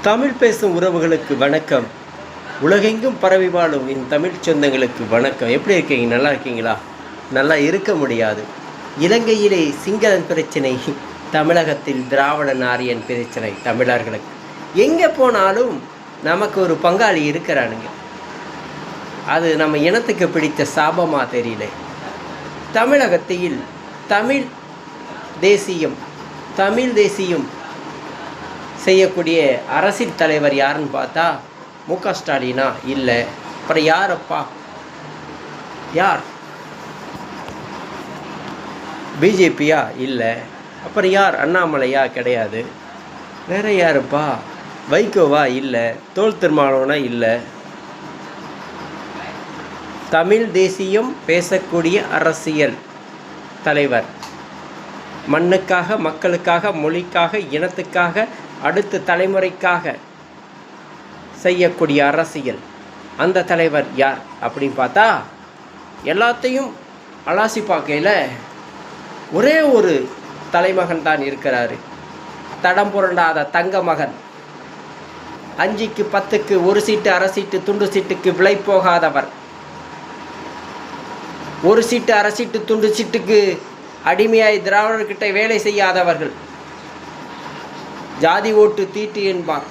தமிழ் பேசும் உறவுகளுக்கு வணக்கம். உலகெங்கும் பரவி வாழும் என் தமிழ் சொந்தங்களுக்கு வணக்கம். எப்படி இருக்கீங்க? நல்லா இருக்கீங்களா? நல்லா இருக்க முடியாது. இலங்கையிலே சிங்களன் பிரச்சனை, தமிழகத்தில் திராவிடன் ஆரியன் பிரச்சனை. தமிழர்களுக்கு எங்கே போனாலும் நமக்கு ஒரு பங்காளி இருக்கிறானுங்க. அது நம்ம இனத்துக்கு பிடித்த சாபமாக தெரியல. தமிழகத்தில் தமிழ் தேசியம் செய்யக்கூடிய அரசியல் தலைவர் யாருன்னு பார்த்தா மு.க. ஸ்டாலினா? இல்லை. அப்புறம் யாரப்பா? யார்? பிஜேபியா? இல்லை. அப்புறம் யார்? அண்ணாமலையா? கிடையாது. வேற யாருப்பா? வைகோவா? இல்லை. தோல் திருமாவளவனா? இல்லை. தமிழ் தேசியம் பேசக்கூடிய அரசியல் தலைவர், மண்ணுக்காக, மக்களுக்காக, மொழிக்காக, இனத்துக்காக, அடுத்த தலைமுறைக்காக செய்யக்கூடிய அரசியல், அந்த தலைவர் யார் அப்படின்னு பார்த்தா எல்லாத்தையும் அலாசி பார்க்கையில் ஒரே ஒரு தலைமகன் தான் இருக்கிறாரு. தடம் புரண்டாத தங்க மகன், 5க்கு 10க்கு ஒரு சீட்டு, அரை சீட்டு, துண்டு சீட்டுக்கு விலை போகாதவர், ஒரு சீட்டு, அரை சீட்டு, துண்டு சீட்டுக்கு அடிமையாய் திராவிடர்கிட்ட வேலை செய்யாதவர்கள், ஜாதி ஓட்டு தீட்டு என்பார்,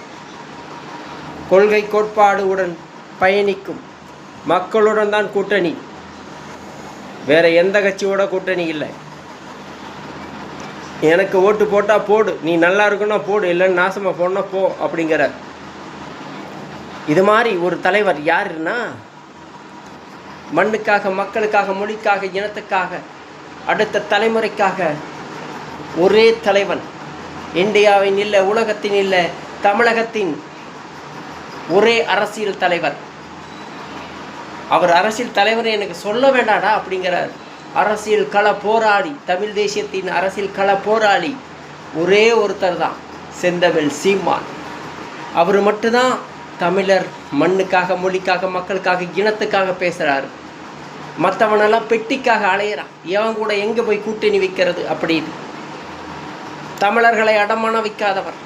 கொள்கை கோட்பாடுடன் பயணிக்கும் மக்களுடன் தான் கூட்டணி, வேற எந்த கட்சியோட கூட்டணி இல்லை. எனக்கு ஓட்டு போட்டால் போடு, நீ நல்லா இருக்குன்னா போடு, இல்லைன்னு நாசமாக போடனா போ அப்படிங்கிற இது மாதிரி ஒரு தலைவர் யாருன்னா, மண்ணுக்காக, மக்களுக்காக, மொழிக்காக, இனத்துக்காக, அடுத்த தலைமுறைக்காக ஒரே தலைவன். இந்தியாவின் இல்லை, உலகத்தின் இல்லை, தமிழகத்தின் ஒரே அரசியல் தலைவர். அவர் அரசியல் தலைவர் எனக்கு சொல்ல வேண்டாடா அப்படிங்கிறார். அரசியல் கள போராளி, தமிழ் தேசியத்தின் அரசியல் கள போராளி ஒரே ஒருத்தர் தான், செந்தமிழ் சீமான். அவர் மட்டும்தான் தமிழர் மண்ணுக்காக, மொழிக்காக, மக்களுக்காக, இனத்துக்காக பேசுகிறாரு. மற்றவனெல்லாம் பெட்டிக்காக அலையிறான். எவன் கூட எங்கே போய் கூட்டணி வைக்கிறது அப்படின்னு. தமிழர்களை அடமான வைக்காதவர்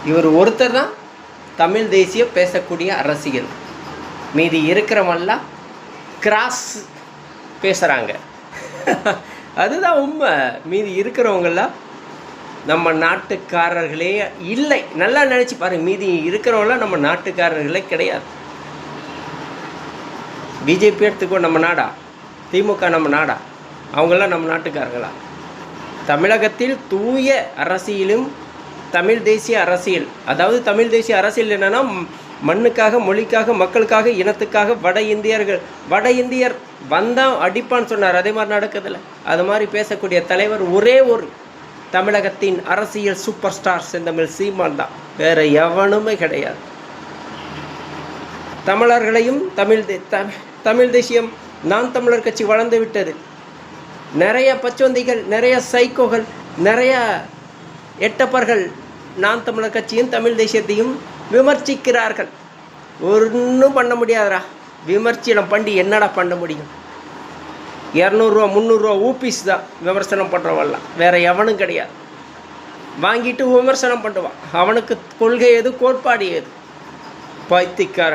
இவர் ஒருத்தர் தான் தமிழ் தேசியம் பேசக்கூடிய அரசியல். மீதி இருக்கிறவெல்லாம் கிராஸ் பேசுகிறாங்க. அதுதான் உண்மை. மீதி இருக்கிறவங்கெல்லாம் நம்ம நாட்டுக்காரர்களே இல்லை. நல்லா நினச்சி பாருங்கள். மீதி இருக்கிறவங்களாம் நம்ம நாட்டுக்காரர்களே கிடையாது. பிஜேபி எடுத்துக்கோ, நம்ம நாடா? திமுக நம்ம நாடா? அவங்களாம் நம்ம நாட்டுக்காரங்களா? தமிழகத்தில் தூய அரசியலும் தமிழ் தேசிய அரசியல், அதாவது தமிழ் தேசிய அரசியல் என்னென்னா, மண்ணுக்காக, மொழிக்காக, மக்களுக்காக, இனத்துக்காக, வட இந்தியர் வந்தால் அடிப்பான்னு சொன்னார். அதே மாதிரி நடக்குதில்ல. அது மாதிரி பேசக்கூடிய தலைவர் ஒரே ஒரு தமிழகத்தின் அரசியல் சூப்பர் ஸ்டார் செந்தமிழ் சீமான் தான். வேறு எவனுமே கிடையாது. தமிழர்களையும் தமிழ் தேசியம், நாம் தமிழர் கட்சி வளர்ந்து விட்டது. நிறைய பச்சொந்திகள், நிறைய சைக்கோகள், நிறைய எட்டப்பர்கள் நாம் தமிழர் கட்சியும் தமிழ் தேசியத்தையும் விமர்சிக்கிறார்கள். ஒன்றும் பண்ண முடியாதுடா. விமர்சனம் பண்ணி என்னடா பண்ண முடியும்? 200 ரூபா 300 ரூபா ஊபிஸ் தான் விமர்சனம் பண்ணுறவெல்லாம். வேறு எவனும் கிடையாது. வாங்கிட்டு விமர்சனம் பண்ணுவான். அவனுக்கு கொள்கை எது, கோட்பாடு எது? பைத்தியக்காரன்.